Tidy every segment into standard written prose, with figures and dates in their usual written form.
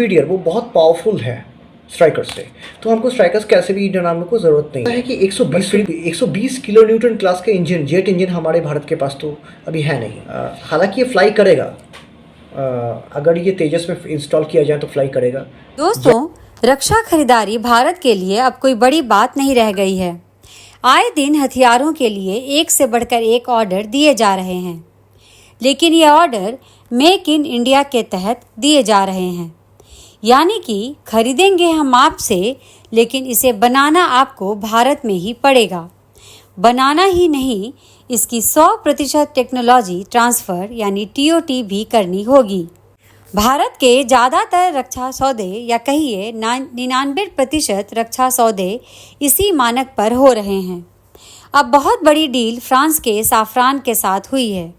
Superior, वो बहुत powerful है स्ट्राइकर से। तो हमको स्ट्राइकर्स कैसे भी इंडियन आर्मी को ज़रूरत नहीं है कि 120 किलो न्यूटन क्लास के इंजन, जेट इंजन हमारे भारत के पास तो अभी है नहीं। हालांकि ये फ्लाई करेगा, अगर ये तेजस में इंस्टॉल किया जाए तो फ्लाई करेगा। दोस्तों, रक्षा खरीदारी भारत के लिए अब कोई बड़ी बात नहीं रह गई है। आए दिन हथियारों के लिए एक से बढ़कर एक ऑर्डर दिए जा रहे हैं, लेकिन ये ऑर्डर मेक इन इंडिया के तहत दिए जा रहे हैं। यानी कि खरीदेंगे हम आपसे, लेकिन इसे बनाना आपको भारत में ही पड़ेगा। बनाना ही नहीं, इसकी 100% टेक्नोलॉजी ट्रांसफ़र यानी TOT भी करनी होगी। भारत के ज़्यादातर रक्षा सौदे या कहिए 99% रक्षा सौदे इसी मानक पर हो रहे हैं। अब बहुत बड़ी डील फ्रांस के साफरान के साथ हुई है।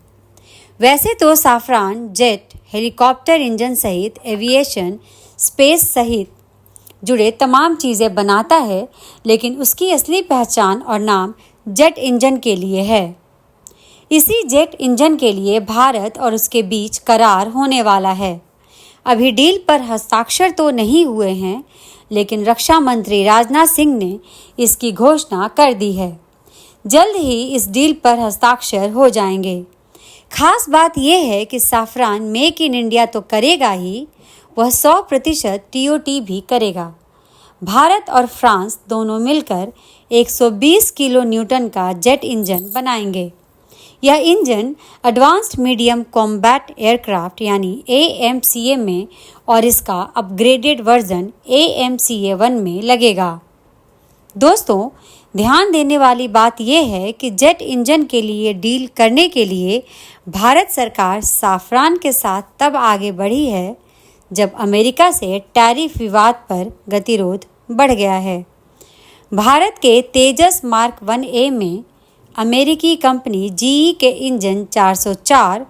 वैसे तो साफरान जेट, हेलीकॉप्टर इंजन सहित एविएशन, स्पेस सहित जुड़े तमाम चीज़ें बनाता है, लेकिन उसकी असली पहचान और नाम जेट इंजन के लिए है। इसी जेट इंजन के लिए भारत और उसके बीच करार होने वाला है। अभी डील पर हस्ताक्षर तो नहीं हुए हैं, लेकिन रक्षा मंत्री राजनाथ सिंह ने इसकी घोषणा कर दी है। जल्द ही इस डील पर हस्ताक्षर हो जाएंगे। खास बात यह है कि साफरान मेक इन इंडिया तो करेगा ही, वह 100% TOT भी करेगा। भारत और फ्रांस दोनों मिलकर 120 किलो न्यूटन का जेट इंजन बनाएंगे। यह engine advanced medium combat aircraft यानी AMCA में और इसका अपग्रेडेड वर्जन AMCA-1 में लगेगा। दोस्तों, ध्यान देने वाली बात यह है कि जेट इंजन के लिए डील करने के लिए भारत सरकार साफरान के साथ तब आगे बढ़ी है जब अमेरिका से टैरिफ विवाद पर गतिरोध बढ़ गया है। भारत के तेजस मार्क 1A में अमेरिकी कंपनी GE के इंजन 404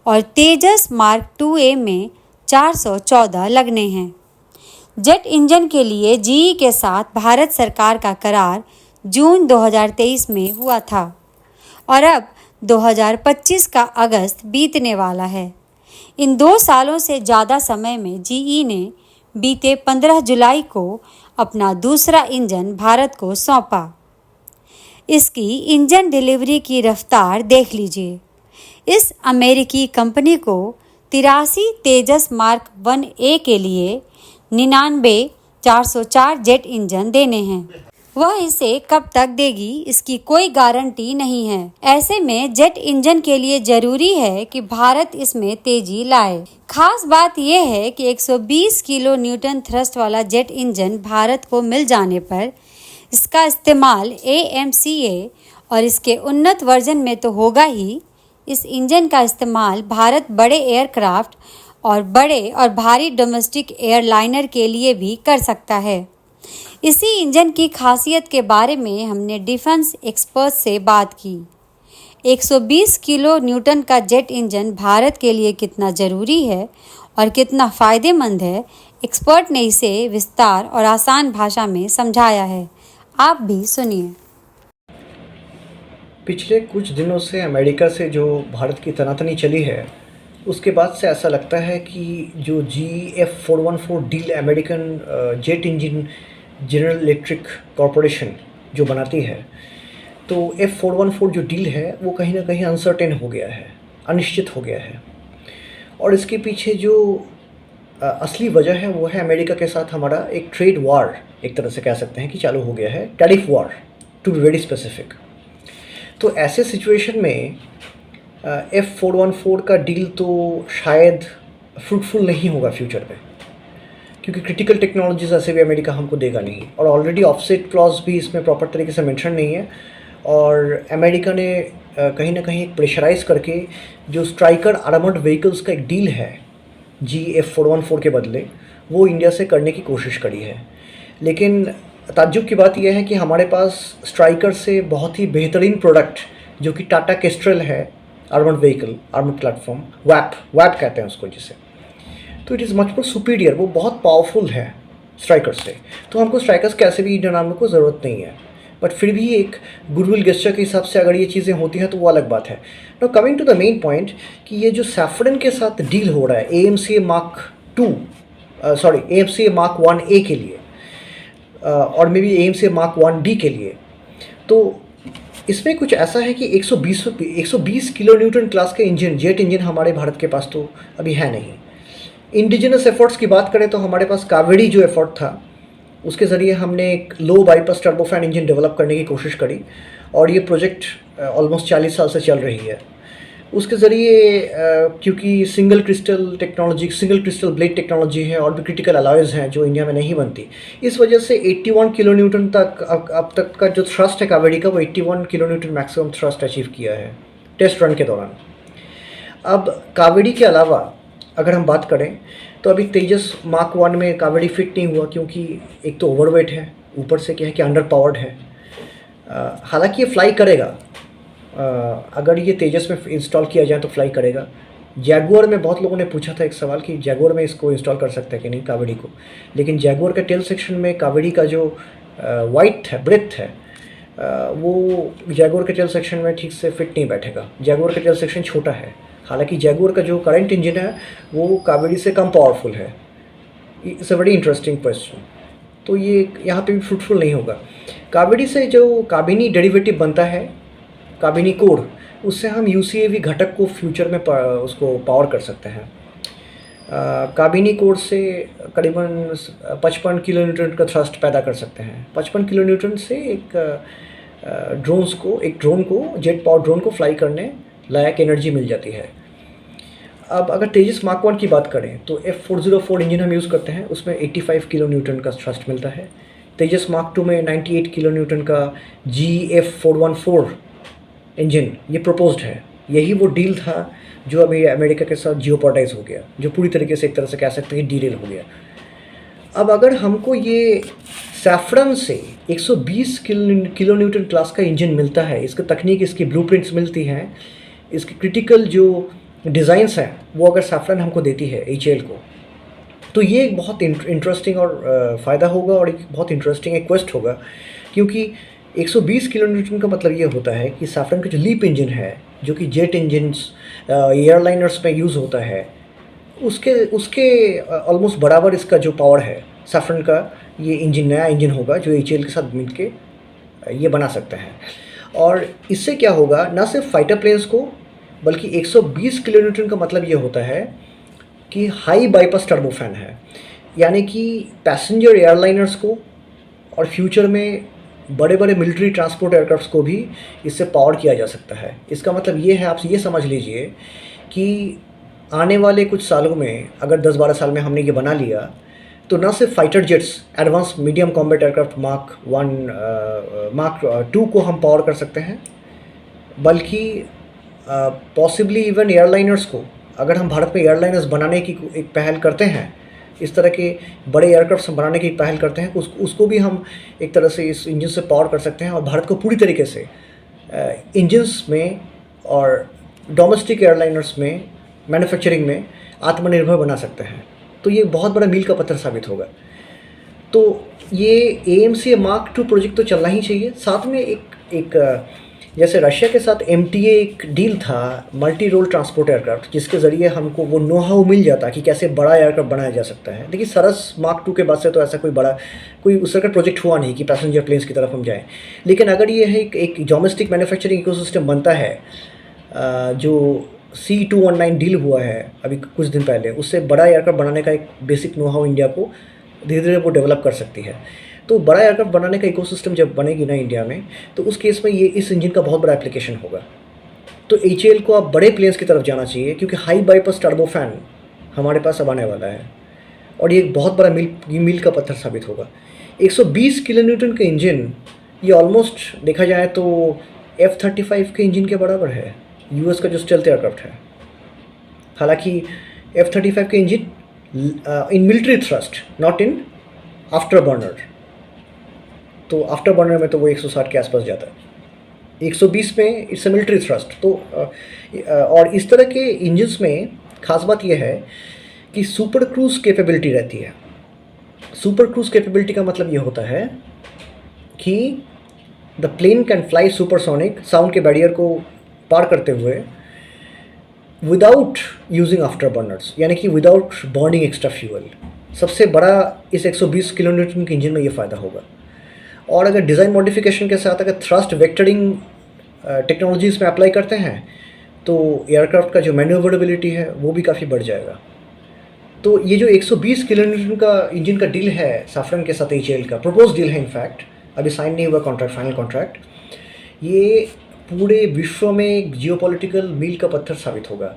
और तेजस मार्क 2A में 414 लगने हैं। जेट इंजन के लिए GE के साथ भारत सरकार का करार जून 2023 में हुआ था और अब 2025 का अगस्त बीतने वाला है। इन 2 सालों से ज़्यादा समय में GE ने बीते 15 जुलाई को अपना दूसरा इंजन भारत को सौंपा। इसकी इंजन डिलीवरी की रफ्तार देख लीजिए। इस अमेरिकी कंपनी को 83 तेजस मार्क 1A के लिए 99 404 जेट इंजन देने हैं। वह इसे कब तक देगी, इसकी कोई गारंटी नहीं है। ऐसे में जेट इंजन के लिए जरूरी है कि भारत इसमें तेजी लाए। खास बात यह है कि 120 किलो न्यूटन थ्रस्ट वाला जेट इंजन भारत को मिल जाने पर इसका इस्तेमाल AMCA और इसके उन्नत वर्जन में तो होगा ही। इस इंजन का इस्तेमाल भारत बड़े एयरक्राफ्ट और बड़े और भारी डोमेस्टिक एयरलाइनर के लिए भी कर सकता है। इसी इंजन की खासियत के बारे में हमने डिफेंस एक्सपर्ट से बात की। 120 किलो न्यूटन का जेट इंजन भारत के लिए कितना ज़रूरी है और कितना फ़ायदेमंद है, एक्सपर्ट ने इसे विस्तार और आसान भाषा में समझाया है। आप भी सुनिए। पिछले कुछ दिनों से अमेरिका से जो भारत की तनातनी चली है, उसके बाद से ऐसा लगता है कि जो GE F414 deal American jet engine general electric corporation जो बनाती है, तो F414 जो डील है वो कहीं ना कहीं अनसर्टेन हो गया है, अनिश्चित हो गया है। और इसके पीछे जो असली वजह है वो है अमेरिका के साथ हमारा एक ट्रेड वार, एक तरह से कह सकते हैं कि चालू हो गया है, tariff war to be very specific. तो ऐसे सिचुएशन में F414 का डील तो शायद फ्रूटफुल नहीं होगा फ्यूचर में, क्योंकि क्रिटिकल टेक्नोलॉजीज ऐसे भी अमेरिका हमको देगा नहीं, और ऑलरेडी ऑफसेट क्लॉज भी इसमें प्रॉपर तरीके से मेंशन नहीं है। और अमेरिका ने कहीं ना कहीं प्रेशराइज करके जो स्ट्राइकर आर्मर्ड व्हीकल्स का एक डील है GE F414 के बदले, वो इंडिया से करने की कोशिश करी है। लेकिन ताज्जुब की बात यह है कि हमारे पास स्ट्राइकर से बहुत ही प्रोडक्ट जो कि टाटा केस्ट्रल है, आर्मर्ड व्हीकल, आर्मर्ड प्लेटफॉर्म, वैप कहते हैं उसको, जिसे, तो it is much more superior, वो बहुत पावरफुल है स्ट्राइकर से। तो हमको स्ट्राइकर्स कैसे भी इंडियन आर्मी को ज़रूरत नहीं है, बट फिर भी एक गुडविल गेस्चर के हिसाब से अगर ये चीज़ें होती हैं तो वो अलग बात है। Now coming to the main point कि ये जो सैफरन के साथ डील हो रहा है AMCA Mark 2 sorry AMCA Mark 1A के लिए और may be AMCA Mark 1B के लिए। तो इसमें कुछ ऐसा है कि 120 किलो न्यूटन क्लास के इंजन, जेट इंजन हमारे भारत के पास तो अभी है नहीं। इंडिजिनस एफर्ट्स की बात करें तो हमारे पास कावेरी जो एफर्ट था उसके ज़रिए हमने एक लो बाईपास टर्बोफैन इंजन डेवलप करने की कोशिश करी और ये प्रोजेक्ट ऑलमोस्ट 40 साल से चल रही है। उसके ज़रिए क्योंकि सिंगल क्रिस्टल ब्लेड टेक्नोलॉजी है और भी क्रिटिकल अलॉयज़ हैं जो इंडिया में नहीं बनती, इस वजह से 81 किलो न्यूटन तक अब तक का जो थ्रस्ट है कावेरी का वो 81 kilo Newton maximum thrust achieve किया है टेस्ट रन के दौरान। अब कावेरी के अलावा अगर हम बात करें तो अभी तेजस मार्क 1 में कावेरी फिट नहीं हुआ क्योंकि एक तो ओवरवेट है, ऊपर से क्या है कि अंडर पावर्ड है। हालांकि ये फ्लाई करेगा, अगर ये तेजस में इंस्टॉल किया जाए तो फ्लाई करेगा। जैगुआर में बहुत लोगों ने पूछा था एक सवाल कि जैगुआर में इसको इंस्टॉल कर सकते हैं कि नहीं कावेरी को, लेकिन जैगुआर के टेल सेक्शन में कावेरी का जो वाइट है, ब्रेथ है, वो जैगुआर के टेल सेक्शन में ठीक से फिट नहीं बैठेगा। जैगुआर का टेल सेक्शन छोटा है, हालांकि जैगुआर का जो करंट इंजन है वो कावेरी से कम पावरफुल है। It's a very interesting question. तो ये यहाँ पे भी फ्रूटफुल नहीं होगा। कावेरी से जो काबिनी डेरिवेटिव बनता है, काबिनी कोर, उससे हम UCAV घटक को फ्यूचर में उसको पावर कर सकते हैं। काबिनी कोर से करीबन 55 किलो न्यूटन का थ्रस्ट पैदा कर सकते हैं। 55 किलो न्यूटन से एक ड्रोन को जेट पावर ड्रोन को फ्लाई करने लायक एनर्जी मिल जाती है। अब अगर तेजस मार्क 1 की बात करें तो F404 इंजन हम यूज़ करते हैं, उसमें 85 किलो न्यूटन का थ्रस्ट मिलता है। तेजस मार्क 2 में 98 किलो न्यूटन का GF414 इंजन ये प्रपोज्ड है। यही वो डील था जो अभी अमेरिका के साथ जियोपोर्टाइज हो गया, जो पूरी तरीके से एक तरह से कह सकते हैं डीरेल हो गया। अब अगर हमको ये सैफरन से 120 किलो न्यूटन क्लास का इंजन मिलता है, इसकी तकनीक, इसकी ब्लूप्रिंट्स मिलती हैं, इसकी क्रिटिकल जो डिज़ाइंस हैं वो अगर सैफरन हमको देती है HAL को, तो ये एक बहुत इंटरेस्टिंग और फ़ायदा होगा और एक बहुत इंटरेस्टिंग एक क्वेस्ट होगा। क्योंकि 120 किलो न्यूटन का मतलब ये होता है कि सैफरन का जो लीप इंजन है, जो कि जेट इंजन्स एयरलाइनर्स में यूज़ होता है, उसके ऑलमोस्ट बराबर इसका जो पावर है सैफरन का, ये इंजन नया इंजन होगा जो HAL के साथ मिल के ये बना सकते हैं। और इससे क्या होगा, ना सिर्फ फाइटर प्लेन्स को, बल्कि 120 किलो न्यूटन का मतलब ये होता है कि हाई बाईपास टर्बोफैन है, यानी कि पैसेंजर एयरलाइनर्स को और फ्यूचर में बड़े बड़े मिलिट्री ट्रांसपोर्ट एयरक्राफ्ट्स को भी इससे पावर किया जा सकता है। इसका मतलब ये है, आप ये समझ लीजिए कि आने वाले कुछ सालों में, अगर 10-12 साल में हमने ये बना लिया, तो न सिर्फ fighter jets, advance medium combat aircraft mark 1, mark 2 को हम पावर कर सकते हैं, बल्कि पॉसिबली इवन एयरलाइनर्स को, अगर हम भारत में एयरलाइनर्स बनाने की एक पहल करते हैं, इस तरह के बड़े एयरक्राफ्ट बनाने की पहल करते हैं, उसको भी हम एक तरह से इस इंजन से पावर कर सकते हैं और भारत को पूरी तरीके से इंजन्स में और डोमेस्टिक एयरलाइनर्स में, मैन्युफैक्चरिंग में आत्मनिर्भर बना सकते हैं। तो ये बहुत बड़ा मील का पत्थर साबित होगा। तो ये AMCA Mark 2 प्रोजेक्ट तो चलना ही चाहिए। साथ में एक जैसे रशिया के साथ MTA एक डील था, मल्टी रोल ट्रांसपोर्ट एयरक्राफ्ट, जिसके ज़रिए हमको वो नो हाउ मिल जाता कि कैसे बड़ा एयरक्राफ्ट बनाया जा सकता है। देखिए सरस Mark 2 के बाद से तो ऐसा कोई उस तरह का प्रोजेक्ट हुआ नहीं कि पैसेंजर प्लेन्स की तरफ हम जाएं। लेकिन अगर ये है एक डोमेस्टिक मैन्युफैक्चरिंग इकोसिस्टम बनता है, जो C219 डील हुआ है अभी कुछ दिन पहले, उससे बड़ा एयरक्राफ्ट बनाने का एक बेसिक नो हाउ इंडिया को धीरे धीरे वो डेवलप कर सकती है। तो बड़ा एयरक्राफ्ट बनाने का इकोसिस्टम जब बनेगी ना इंडिया में, तो उस केस में ये इस इंजन का बहुत बड़ा एप्लीकेशन होगा। तो HAL को अब बड़े प्लेन्स की तरफ जाना चाहिए, क्योंकि हाई बाईपास टर्बोफैन हमारे पास अब आने वाला है और ये एक बहुत बड़ा मील का पत्थर साबित होगा। 120 किलो न्यूटन का इंजन, ये ऑलमोस्ट देखा जाए तो F-35 के इंजन के बराबर है, US का जो स्टेल्थ एयरक्राफ्ट है। हालांकि F-35 के engine in military thrust, not in after burner, तो आफ्टर बर्नर में तो वो 160 के आसपास जाता है। 120 में इट्स अ मिलिट्री थ्रस्ट। तो और इस तरह के इंजन्स में खास बात यह है कि सुपर क्रूज कैपेबिलिटी रहती है। सुपर क्रूज कैपेबिलिटी का मतलब ये होता है कि the plane can fly supersonic, sound के बैरियर को पार करते हुए, विदाउट यूजिंग आफ्टर बर्नर्स, यानी कि विदाउट बर्निंग एक्स्ट्रा फ्यूल। सबसे बड़ा इस 120 किलो न्यूटन के इंजन में ये फ़ायदा होगा। और अगर डिज़ाइन मॉडिफिकेशन के साथ अगर थ्रस्ट वेक्टरिंग टेक्नोलॉजी इसमें अप्लाई करते हैं तो एयरक्राफ्ट का जो मैन्यूवरेबिलिटी है वो भी काफ़ी बढ़ जाएगा। तो ये जो 120 किलो न्यूटन का इंजन का डील है सैफरन के साथ HAL का प्रपोज डील है, इनफैक्ट अभी साइन नहीं हुआ कॉन्ट्रैक्ट, फाइनल कॉन्ट्रैक्ट, ये पूरे विश्व में जियोपॉलिटिकल मील का पत्थर साबित होगा।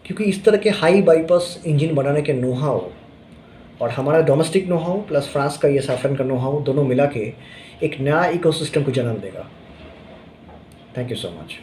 क्योंकि इस तरह के हाई बाईपास इंजन बनाने के नो हाउ और हमारा domestic know how plus France का ये सैफरन का नो हाउ दोनों मिला के एक नया इकोसिस्टम को जन्म देगा। Thank you so much.